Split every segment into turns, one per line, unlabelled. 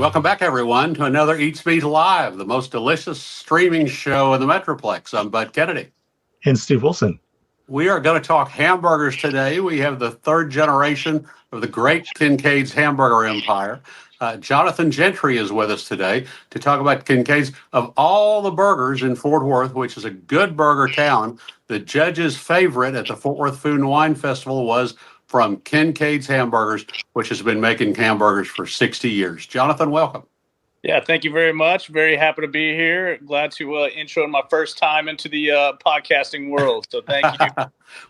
Welcome back, everyone, to another Eat Speed Live, the most delicious streaming show in the Metroplex. I'm Bud Kennedy.
And Steve Wilson.
We are going to talk hamburgers today. We have the third generation of the great Kincaid's hamburger empire. Jonathan Gentry is with us today to talk about Kincaid's. Of all the burgers in Fort Worth, which is a good burger town, the judge's favorite at the Fort Worth Food and Wine Festival was from Kincaid's Hamburgers, which has been making hamburgers for 60 years. Jonathan, welcome.
Yeah, thank you very much. Very happy to be here. Glad to intro my first time into the podcasting world. So thank you.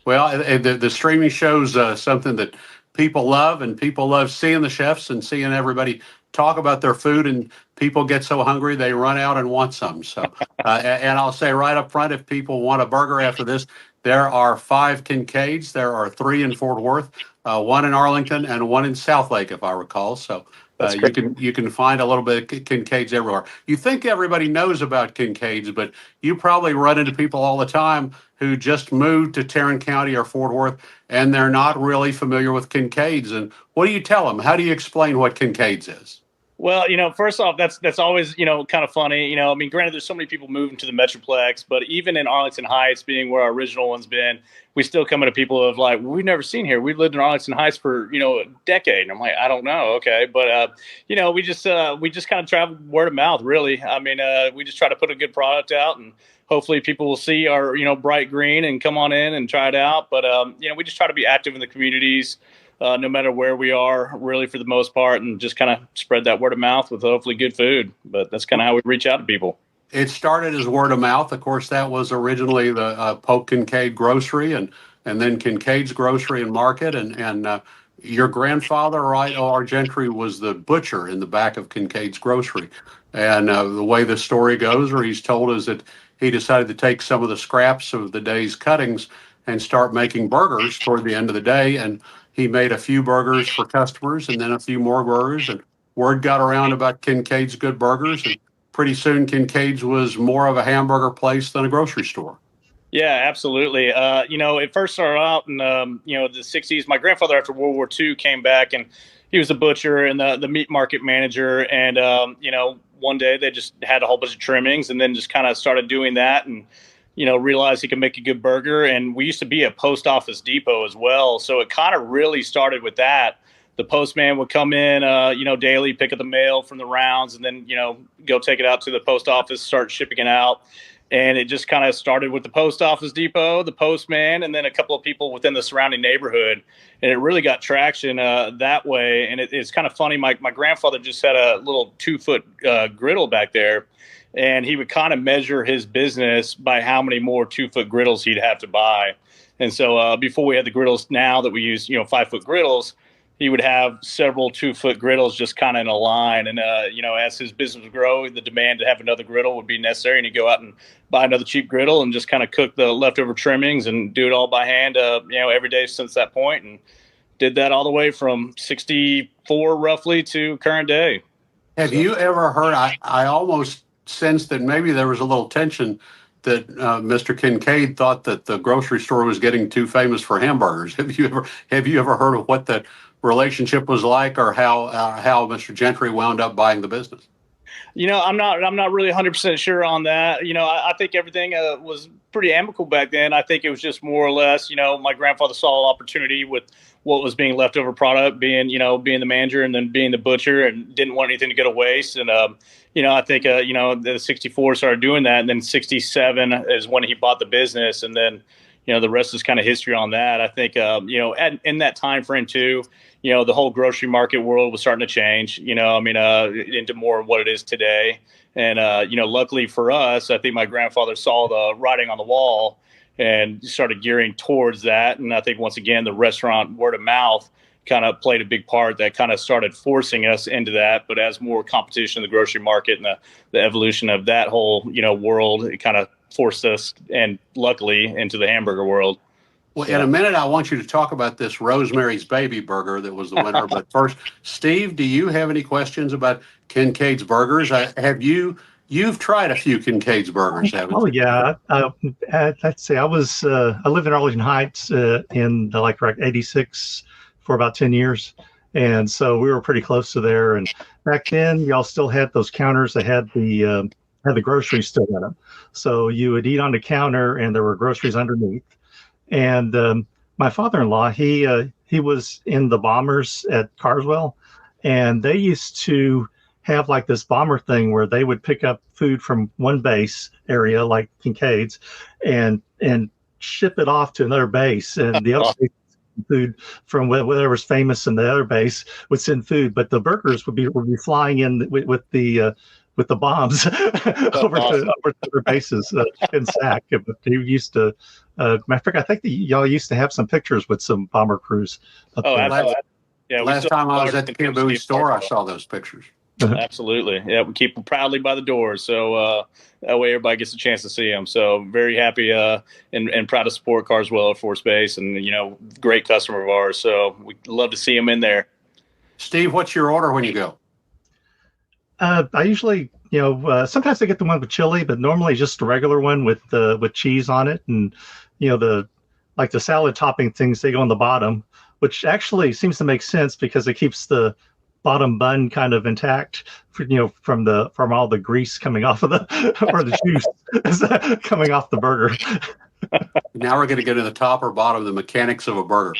Well, the streaming show's something that people love, and people love seeing the chefs and seeing everybody talk about their food, and people get so hungry they run out and want some. So, and I'll say right up front, if people want a burger after this, there are 5 Kincaids. There are 3 in Fort Worth, 1 in Arlington, and 1 in Southlake, if I recall. So you can find a little bit of Kincaids everywhere. You think everybody knows about Kincaids, but you probably run into people all the time who just moved to Tarrant County or Fort Worth, and they're not really familiar with Kincaids. And what do you tell them? How do you explain what Kincaids is?
Well, first off, that's always, kind of funny. I mean, granted, there's so many people moving to the Metroplex, but even in Arlington Heights, being where our original one's been, we still come into people of like, we've never seen here. We've lived in Arlington Heights for, a decade. And I'm like, I don't know. Okay. But, we just kind of travel word of mouth, really. I mean, we just try to put a good product out, and hopefully people will see our, bright green and come on in and try it out. But, we just try to be active in the communities. No matter where we are, really, for the most part, and just kind of spread that word of mouth with hopefully good food. But that's kind of how we reach out to people.
It started as word of mouth. Of course, that was originally the Pope Kincaid Grocery, and then Kincaid's Grocery and Market. And your grandfather, right, O.R. Gentry, was the butcher in the back of Kincaid's Grocery. And the way the story goes, or he's told us, that he decided to take some of the scraps of the day's cuttings and start making burgers toward the end of the day. And he made a few burgers for customers, and then a few more burgers, and word got around about Kincaid's good burgers, and pretty soon Kincaid's was more of a hamburger place than a grocery store.
Yeah, absolutely. It first started out in the 60s. My grandfather, after World War II, came back, and he was a butcher and the meat market manager. And one day they just had a whole bunch of trimmings, and then just kind of started doing that, and realized he could make a good burger. And we used to be a post office depot as well. So it kind of really started with that. The postman would come in, daily, pick up the mail from the rounds, and then, go take it out to the post office, start shipping it out. And it just kind of started with the post office depot, the postman, and then a couple of people within the surrounding neighborhood. And it really got traction that way. And it's kind of funny. My grandfather just had a little 2-foot griddle back there. And he would kind of measure his business by how many more 2-foot griddles he'd have to buy. And so before we had the griddles now that we use, 5-foot griddles, he would have several 2-foot griddles just kind of in a line. And, as his business would grow, the demand to have another griddle would be necessary. And he'd go out and buy another cheap griddle and just kind of cook the leftover trimmings and do it all by hand, every day since that point. And did that all the way from 64 roughly to current day.
Have you ever heard, I almost sense that maybe there was a little tension that Mr. Kincaid thought that the grocery store was getting too famous for hamburgers. Have you ever heard of what that relationship was like, or how Mr. Gentry wound up buying the business?
I'm not really 100% sure on that. I think everything was pretty amicable back then. I think it was just more or less, my grandfather saw an opportunity with what was being leftover product, being the manager and then being the butcher, and didn't want anything to go to waste. And, I think, the 64 started doing that. And then 67 is when he bought the business. And then, the rest is kind of history on that. I think, in that time frame too, the whole grocery market world was starting to change, into more of what it is today. And, luckily for us, I think my grandfather saw the writing on the wall and started gearing towards that. And I think, once again, the restaurant word of mouth kind of played a big part that kind of started forcing us into that. But as more competition in the grocery market and the evolution of that whole, world, it kind of forced us, and luckily, into the hamburger world.
Well, in a minute, I want you to talk about this Rosemary's Baby burger that was the winner. But first, Steve, do you have any questions about Kincaid's burgers? You've tried a few Kincaid's burgers, haven't you?
Oh, yeah. Let's see. I live in Arlington Heights in 86 for about 10 years. And so we were pretty close to there. And back then, y'all still had those counters that had the groceries still in them. So you would eat on the counter, and there were groceries underneath. And my father-in-law, he was in the bombers at Carswell, and they used to have like this bomber thing where they would pick up food from one base area, like Kincaid's, and ship it off to another base, and the other base food from whatever's famous in the other base would send food, but the burgers would be flying in with the bombs over to their bases in SAC. But he used to, matter of fact, I think y'all used to have some pictures with some bomber crews up there.
Absolutely. Yeah,
Last time I was at the Camp Bowie store, I saw those pictures.
Absolutely. Yeah, we keep them proudly by the doors. So that way everybody gets a chance to see them. So very happy and proud to support Carswell Air Force Base, and, great customer of ours. So we love to see them in there.
Steve, what's your order when you go?
I usually, sometimes I get the one with chili, but normally just a regular one with cheese on it, and the salad topping things, they go on the bottom, which actually seems to make sense because it keeps the bottom bun kind of intact, from all the grease coming off of the juice coming off the burger.
Now we're going to go to the top or bottom, the mechanics of a burger.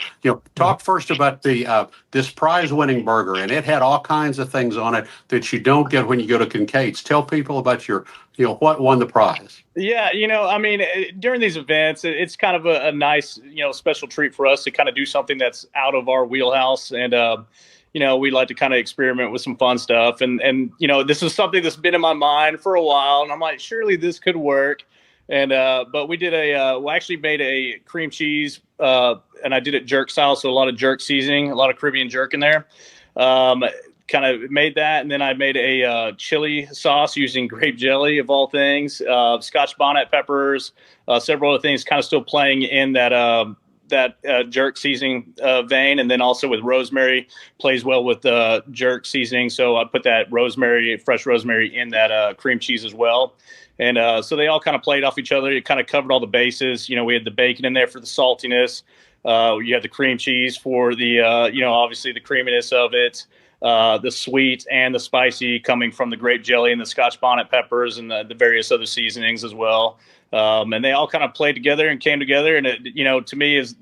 Talk first about this prize-winning burger, and it had all kinds of things on it that you don't get when you go to Kincaid's. Tell people about what won the prize.
Yeah, during these events, it's kind of a nice, special treat for us to kind of do something that's out of our wheelhouse, and we like to kind of experiment with some fun stuff, and this is something that's been in my mind for a while, and I'm like, surely this could work. And but we did we actually made a cream cheese, and I did it jerk style, so a lot of jerk seasoning, a lot of Caribbean jerk in there. Kind of made that, and then I made a chili sauce using grape jelly of all things, Scotch bonnet peppers, several other things, kind of still playing in that jerk seasoning vein, and then also with rosemary, plays well with jerk seasoning. So I put that fresh rosemary in that cream cheese as well. And so they all kind of played off each other. It kind of covered all the bases. We had the bacon in there for the saltiness. You had the cream cheese for the, obviously the creaminess of it. The sweet and the spicy coming from the grape jelly and the Scotch bonnet peppers and the various other seasonings as well. And they all kind of played together and came together. And it, to me, is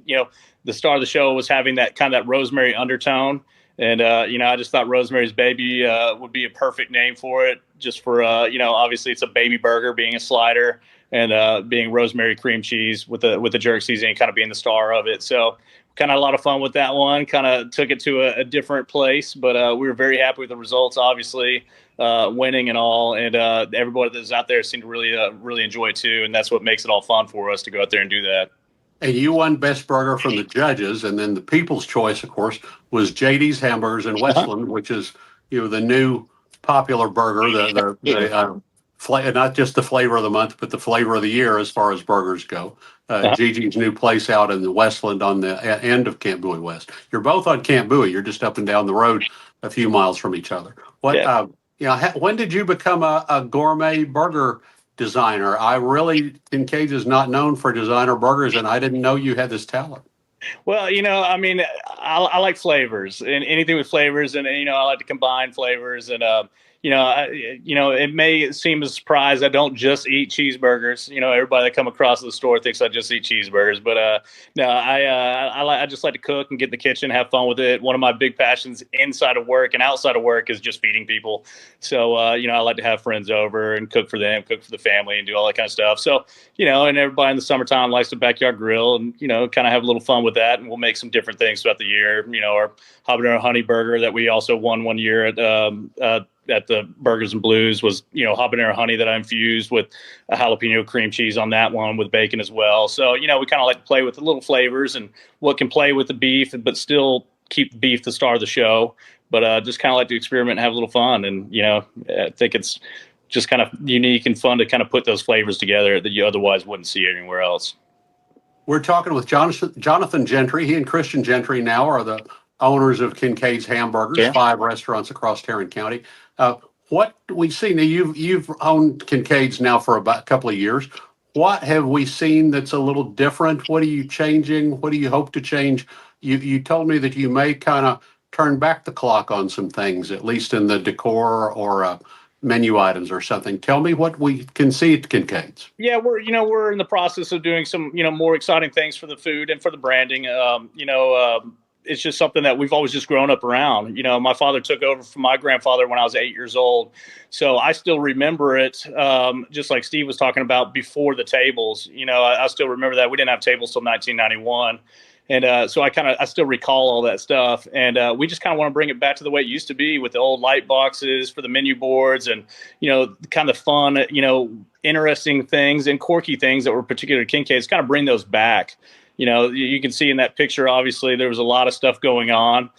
the star of the show was having that kind of that rosemary undertone. And, I just thought Rosemary's Baby would be a perfect name for it, just for, obviously it's a baby burger being a slider, and being rosemary cream cheese with the jerk seasoning kind of being the star of it. So kind of a lot of fun with that one, kind of took it to a different place, but we were very happy with the results, obviously, winning and all. And everybody that's out there seemed to really enjoy it too. And that's what makes it all fun for us to go out there and do that.
And you won Best Burger from the judges, and then the People's Choice, of course, was JD's Hamburgers in Westland, which is the new popular burger, not just the flavor of the month, but the flavor of the year as far as burgers go. Gigi's new place out in the Westland on the end of Camp Bowie West. You're both on Camp Bowie. You're just up and down the road a few miles from each other. When did you become a gourmet burger designer? Kincaid is not known for designer burgers, and I didn't know you had this talent.
Well, I like flavors and anything with flavors, and I like to combine flavors, and it may seem a surprise I don't just eat cheeseburgers. Everybody that come across the store thinks I just eat cheeseburgers, but no, I just like to cook and get in the kitchen, have fun with it. One of my big passions inside of work and outside of work is just feeding people. So I like to have friends over and cook for them, cook for the family, and do all that kind of stuff. So and everybody in the summertime likes to backyard grill and kind of have a little fun with that. And we'll make some different things throughout the year. Our habanero honey burger that we also won one year at the Burgers and Blues was, habanero honey that I infused with a jalapeno cream cheese on that one with bacon as well. So, we kind of like to play with the little flavors and what can play with the beef, but still keep the beef the star of the show. But just kind of like to experiment and have a little fun. And, I think it's just kind of unique and fun to kind of put those flavors together that you otherwise wouldn't see anywhere else.
We're talking with Jonathan Gentry. He and Christian Gentry now are the owners of Kincaid's Hamburgers,
Sure.
5 restaurants across Tarrant County. What we see now, you've owned Kincaid's now for about a couple of years. What have we seen that's a little different? What are you changing? What do you hope to change? You told me that you may kind of turn back the clock on some things, at least in the decor or menu items or something. Tell me what we can see at Kincaid's.
Yeah, we're in the process of doing some more exciting things for the food and for the branding. It's just something that we've always just grown up around. My father took over from my grandfather when I was 8 years old, so I still remember it. Just like Steve was talking about before the tables. I still remember that we didn't have tables till 1991. And so I still recall all that stuff. And we just kind of want to bring it back to the way it used to be with the old light boxes for the menu boards and, kind of fun, interesting things and quirky things that were particular to Kincaid's, kind of bring those back. You can see in that picture, obviously, there was a lot of stuff going on.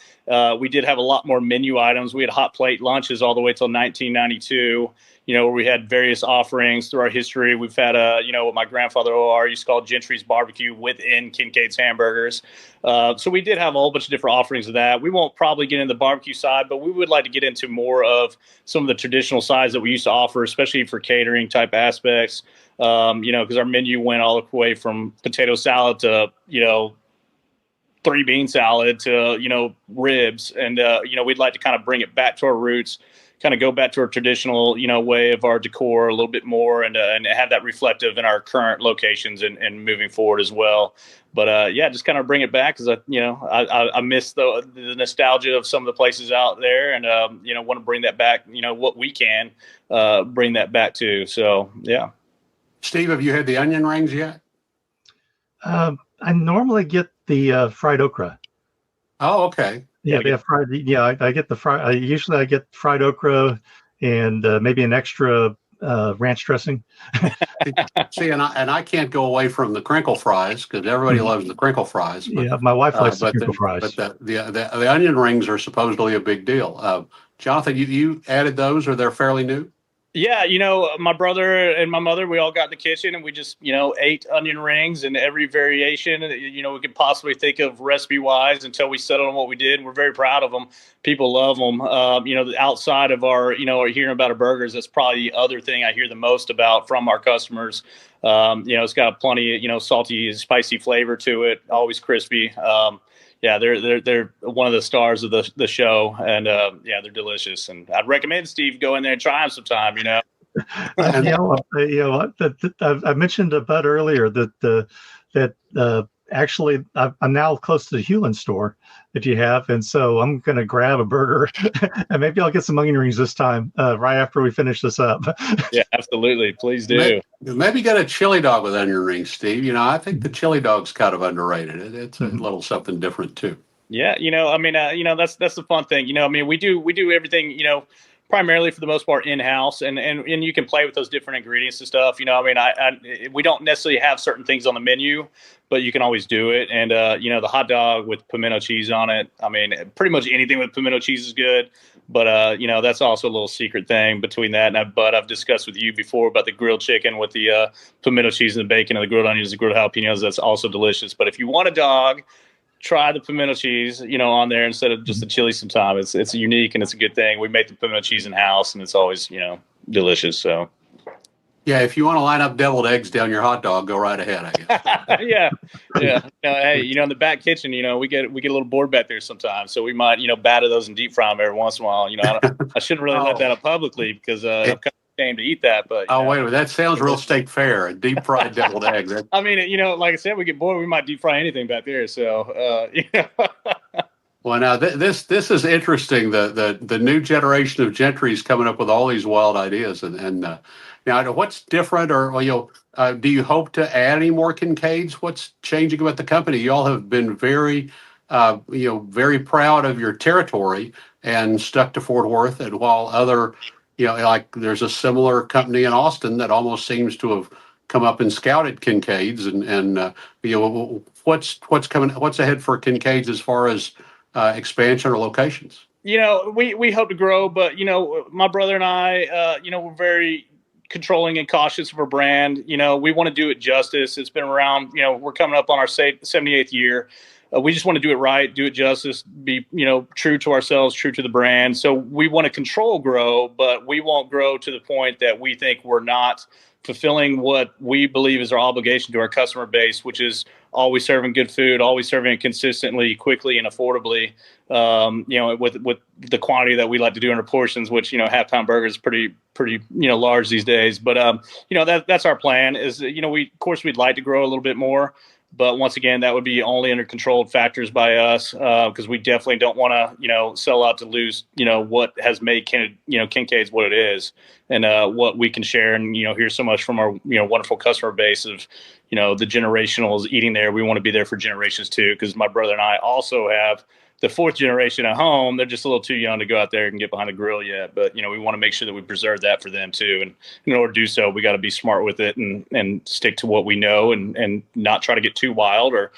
We did have a lot more menu items. We had hot plate lunches all the way till 1992. Where we had various offerings through our history. We've had, what my grandfather OR used to call Gentry's barbecue within Kincaid's Hamburgers. So we did have a whole bunch of different offerings of that. We won't probably get into the barbecue side, but we would like to get into more of some of the traditional sides that we used to offer, especially for catering type aspects. Because our menu went all the way from potato salad to, 3-bean salad to, ribs. And, we'd like to kind of bring it back to our roots, kind of go back to our traditional, way of our decor a little bit more and have that reflective in our current locations and moving forward as well. But just kind of bring it back because, I miss the nostalgia of some of the places out there and, want to bring that back, what we can bring that back to. So, yeah.
Steve, have you had the onion rings yet?
I normally get the fried okra.
Oh, okay.
Yeah, they have fried. Yeah, I get the fried. Usually, I get fried okra and maybe an extra ranch dressing.
See, and I can't go away from the crinkle fries because everybody loves the crinkle fries. But,
yeah, my wife likes the crinkle fries.
But the onion rings are supposedly a big deal. Jonathan, you added those, or they're fairly new?
Yeah, my brother and my mother, we all got in the kitchen and we just, ate onion rings and every variation, we could possibly think of recipe-wise until we settled on what we did. We're very proud of them. People love them. Outside of our, hearing about our burgers, that's probably the other thing I hear the most about from our customers. It's got plenty of, salty, spicy flavor to it, always crispy. Yeah, they're one of the stars of the show, and they're delicious. And I'd recommend Steve go in there and try them sometime.
I mentioned to Bud earlier that actually I'm now close to the Hewlin store that you have, and so I'm going to grab a burger and maybe I'll get some onion rings this time right after we finish this up.
Yeah, absolutely. Please do.
Maybe get a chili dog with onion rings, Steve. I think the chili dog's kind of underrated. It's a little something different too.
Yeah, that's the fun thing. We do everything, primarily for the most part in-house, and you can play with those different ingredients and stuff. We don't necessarily have certain things on the menu, but you can always do it. And the hot dog with pimento cheese on it. Pretty much anything with pimento cheese is good. But that's also a little secret thing between that and But I've discussed with you before about the grilled chicken with the pimento cheese and the bacon and the grilled onions, the grilled jalapenos. That's also delicious. But if you want a dog, try the pimento cheese, on there instead of just the chili sometime. It's unique and it's a good thing. We make the pimento cheese in house and it's always, delicious. So
yeah, if you want to line up deviled eggs down your hot dog, go right ahead, I guess.
yeah. Hey, in the back kitchen, we get a little bored back there sometimes. So we might, batter those and deep fry them every once in a while. I shouldn't really let that up publicly because I'm kind of ashamed to eat that. But
wait a minute, that sounds real state fair. A deep fried deviled egg.
Like I said, we get bored, we might deep fry anything back there. So
Well, now this is interesting. The new generation of Gentry's coming up with all these wild ideas, and now what's different, or do you hope to add any more Kincaids? What's changing about the company? You all have been very, very proud of your territory and stuck to Fort Worth, and while other, like there's a similar company in Austin that almost seems to have come up and scouted Kincaids, and what's coming, what's ahead for Kincaids as far as expansion or locations?
We hope to grow, but my brother and I, we're very controlling and cautious of our brand. We want to do it justice. It's been around, we're coming up on our 78th year. We just want to do it right, do it justice, be, true to ourselves, true to the brand. So we want to control grow, but we won't grow to the point that we think we're not fulfilling what we believe is our obligation to our customer base, which is always serving good food, always serving it consistently, quickly, and affordably. With the quantity that we like to do in our portions, which half-pound burger is pretty large these days. But that's our plan. Is of course we'd like to grow a little bit more. But once again, that would be only under controlled factors by us, because we definitely don't want to, sell out to lose, what has made Kincaid's what it is, and what we can share and hear so much from our wonderful customer base of the generationals eating there. We want to be there for generations too, because my brother and I also have the fourth generation at home. They're just a little too young to go out there and get behind the grill yet. But, we want to make sure that we preserve that for them too. And in order to do so, we got to be smart with it and stick to what we know and not try to get too wild or,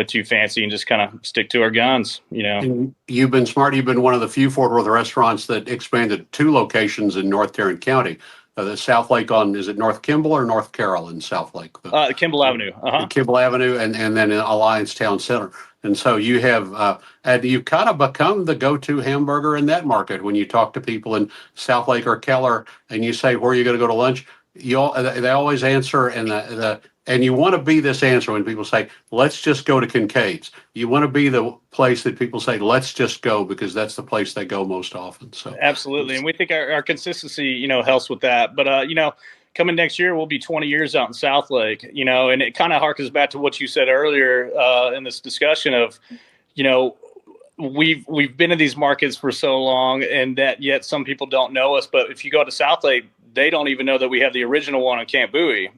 too fancy, and just kind of stick to our guns,
And you've been smart. You've been one of the few Fort Worth restaurants that expanded 2 locations in North Tarrant County. The South Lake is it North Kimball or North Carroll in South Lake?
Kimball Avenue.
Kimball Avenue and then in Alliance Town Center. And so you have, and you kind of become the go-to hamburger in that market. When you talk to people in South Lake or Keller and you say, where are you going to go to lunch? They always answer, and you want to be this answer when people say, let's just go to Kincaid's. You want to be the place that people say, let's just go, because that's the place they go most often. So
absolutely. And we think our consistency, helps with that. But, coming next year, we'll be 20 years out in South Lake, and it kind of harkens back to what you said earlier in this discussion of, we've been in these markets for so long, and that yet some people don't know us. But if you go to South Lake, they don't even know that we have the original one on Camp Bowie,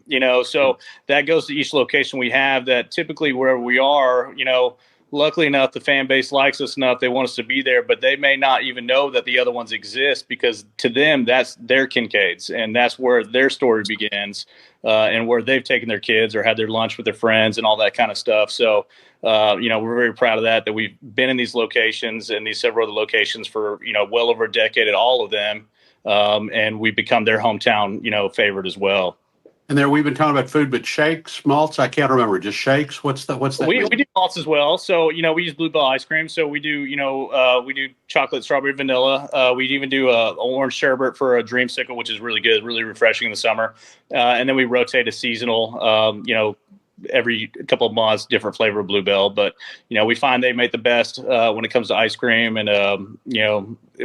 so that goes to each location we have. That typically wherever we are, luckily enough, the fan base likes us enough. They want us to be there, but they may not even know that the other ones exist, because to them, that's their Kincaid's, and that's where their story begins, and where they've taken their kids or had their lunch with their friends and all that kind of stuff. So, we're very proud of that we've been in these locations and these several other locations for, well over a decade at all of them. And we've become their hometown, favorite as well.
And there we've been talking about food, but shakes, malts, I can't remember. Just shakes. What's that?
We do malts as well. So, we use Bluebell ice cream. So we do, we do chocolate, strawberry, vanilla. We even do a orange sherbet for a dreamsicle, which is really good, really refreshing in the summer. And then we rotate a seasonal, every couple of months, different flavor of Bluebell. But, we find they make the best when it comes to ice cream, and,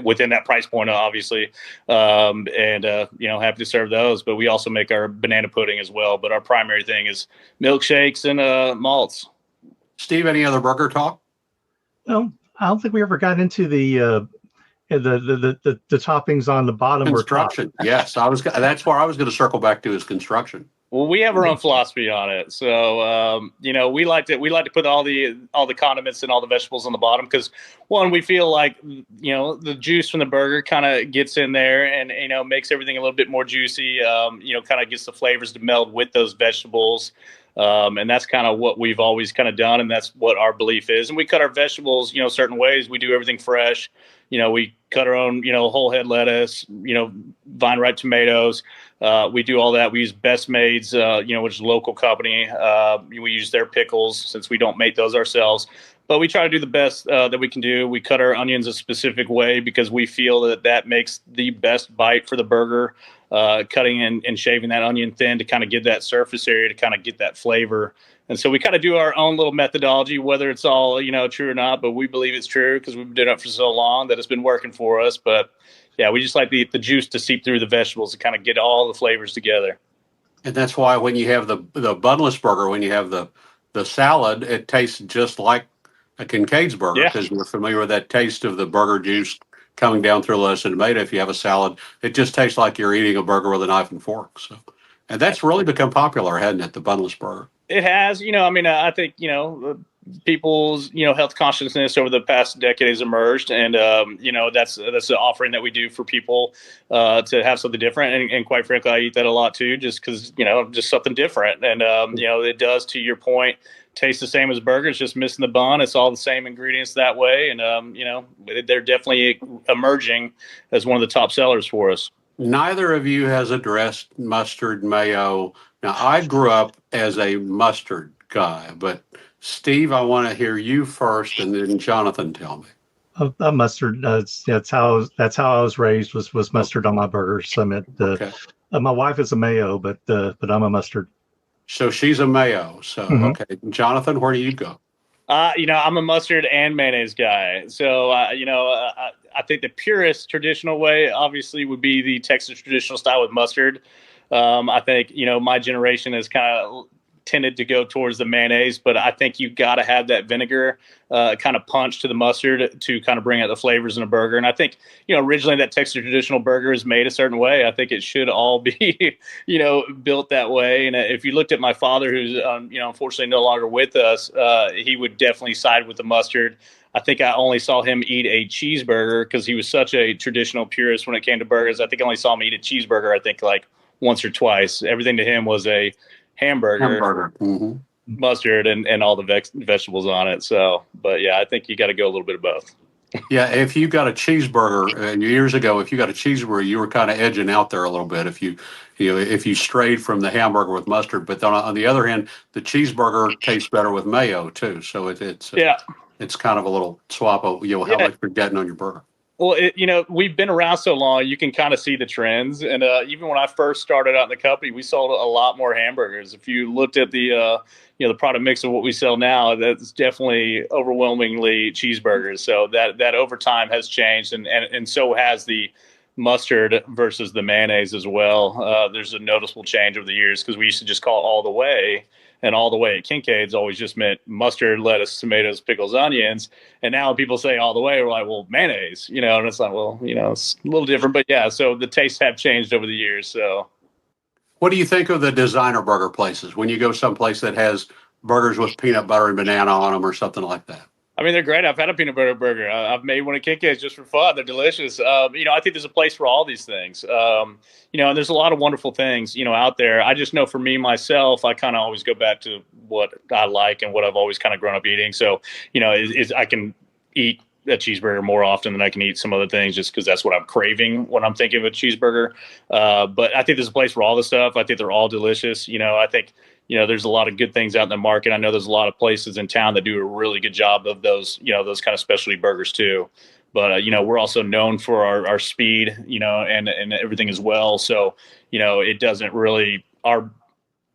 within that price point, obviously. Happy to serve those. But we also make our banana pudding as well. But our primary thing is milkshakes and malts.
Steve, any other burger talk?
No, I don't think we ever got into the toppings on the bottom.
Construction. Yes, that's where I was going to circle back to, is construction.
Well, we have our own philosophy on it. So, we like to put all the condiments and all the vegetables on the bottom, because one, we feel like, the juice from the burger kind of gets in there and, makes everything a little bit more juicy, kind of gets the flavors to meld with those vegetables. And that's kind of what we've always kind of done. And that's what our belief is. And we cut our vegetables, certain ways. We do everything fresh. We cut our own, whole head lettuce, vine ripe tomatoes. We do all that. We use Best Maids, which is a local company. We use their pickles, since we don't make those ourselves. But we try to do the best that we can do. We cut our onions a specific way, because we feel that makes the best bite for the burger. Cutting and shaving that onion thin to kind of give that surface area to kind of get that flavor. And so we kind of do our own little methodology, whether it's all, true or not, but we believe it's true, because we've been doing it for so long that it's been working for us. But yeah, we just like the juice to seep through the vegetables to kind of get all the flavors together.
And that's why when you have the bunless burger, when you have the salad, it tastes just like a Kincaid's burger, because we're familiar with that taste of the burger juice coming down through lettuce and tomato. If you have a salad, it just tastes like you're eating a burger with a knife and fork. So, and that's really become popular, hasn't it? The bunless burger.
It has, I think, people's, health consciousness over the past decade has emerged. And, that's the offering that we do for people to have something different. And quite frankly, I eat that a lot too, just because, just something different. And, it does, to your point, taste the same as burgers, just missing the bun. It's all the same ingredients that way. And, they're definitely emerging as one of the top sellers for us.
Neither of you has addressed mustard, mayo. Now, I grew up as a mustard guy, but Steve, I want to hear you first, and then Jonathan tell me.
Mustard. That's how I was raised. Was mustard on my burgers. I meant,
Okay.
my wife is a mayo, but I'm a mustard.
So she's a mayo. So,
Mhm.
okay. Jonathan, where do you go?
I'm a mustard and mayonnaise guy. So, I think the purest traditional way, obviously, would be the Texas traditional style with mustard. I think, my generation has kind of tended to go towards the mayonnaise, but I think you got to have that vinegar kind of punch to the mustard to kind of bring out the flavors in a burger. And I think, originally that Texas traditional burger is made a certain way. I think it should all be, built that way. And if you looked at my father, who's, unfortunately no longer with us, he would definitely side with the mustard. I think I only saw him eat a cheeseburger because he was such a traditional purist when it came to burgers. I think I only saw him eat a cheeseburger, I think like once or twice. Everything to him was a hamburger.
Mm-hmm.
Mustard and all the vegetables on it. So, but yeah, I think you got to go a little bit of both.
Yeah, if you got a cheeseburger, and years ago, if you got a cheeseburger, you were kind of edging out there a little bit. If you strayed from the hamburger with mustard, but then on the other hand, the cheeseburger tastes better with mayo too. So it's kind of a little swap of how much you're getting on your burger.
Well, we've been around so long, you can kind of see the trends. And even when I first started out in the company, we sold a lot more hamburgers. If you looked at the the product mix of what we sell now, that's definitely overwhelmingly cheeseburgers. So that over time has changed, and so has the mustard versus the mayonnaise as well. There's a noticeable change over the years because we used to just call it all the way. And all the way at Kincaid's always just meant mustard, lettuce, tomatoes, pickles, onions. And now when people say all the way, we're like, well, mayonnaise, and it's like, well, it's a little different. But yeah, so the tastes have changed over the years. So
What do you think of the designer burger places when you go someplace that has burgers with peanut butter and banana on them or something like that?
I mean, they're great. I've had a peanut butter burger. I've made one at Kincaid's just for fun. They're delicious. I think there's a place for all these things. And there's a lot of wonderful things, out there. I just know for me, myself, I kind of always go back to what I like and what I've always kind of grown up eating. So, I can eat a cheeseburger more often than I can eat some other things just because that's what I'm craving when I'm thinking of a cheeseburger. But I think there's a place for all the stuff. I think they're all delicious. I think there's a lot of good things out in the market. I know there's a lot of places in town that do a really good job of those, those kind of specialty burgers too. But, we're also known for our speed, and everything as well. So, it doesn't really, our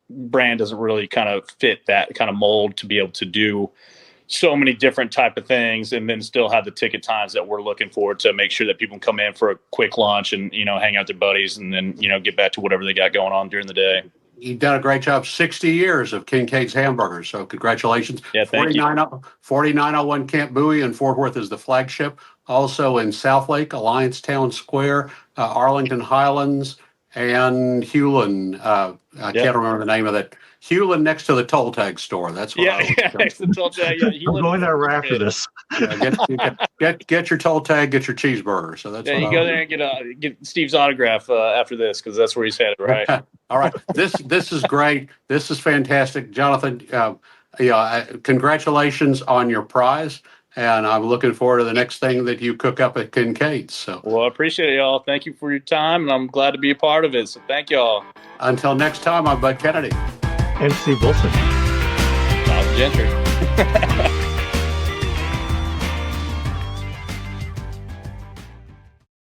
brand doesn't really kind of fit that kind of mold to be able to do so many different type of things and then still have the ticket times that we're looking for to make sure that people can come in for a quick lunch and, hang out with their buddies and then, get back to whatever they got going on during the day.
You've done a great job. 60 years of Kincaid's Hamburgers. So congratulations.
Yeah, thank you.
4901 Camp Bowie in Fort Worth is the flagship. Also in Southlake, Alliance Town Square, Arlington Highlands, and Hewlin. I can't remember the name of that. Hewlin next to the toll tag store. That's what
next to the toll tag. Yeah,
I'm going there right after this.
Get your toll tag, get your cheeseburger. So that's
you go there and get Steve's autograph after this because that's where he's headed, right?
All right. This is great. This is fantastic, Jonathan. Congratulations on your prize. And I'm looking forward to the next thing that you cook up at Kincaid's. So,
well, I appreciate it, y'all. Thank you for your time, and I'm glad to be a part of it. So thank y'all.
Until next time, I'm Bud Kennedy.
And Steve Wilson.
Jonathan Gentry.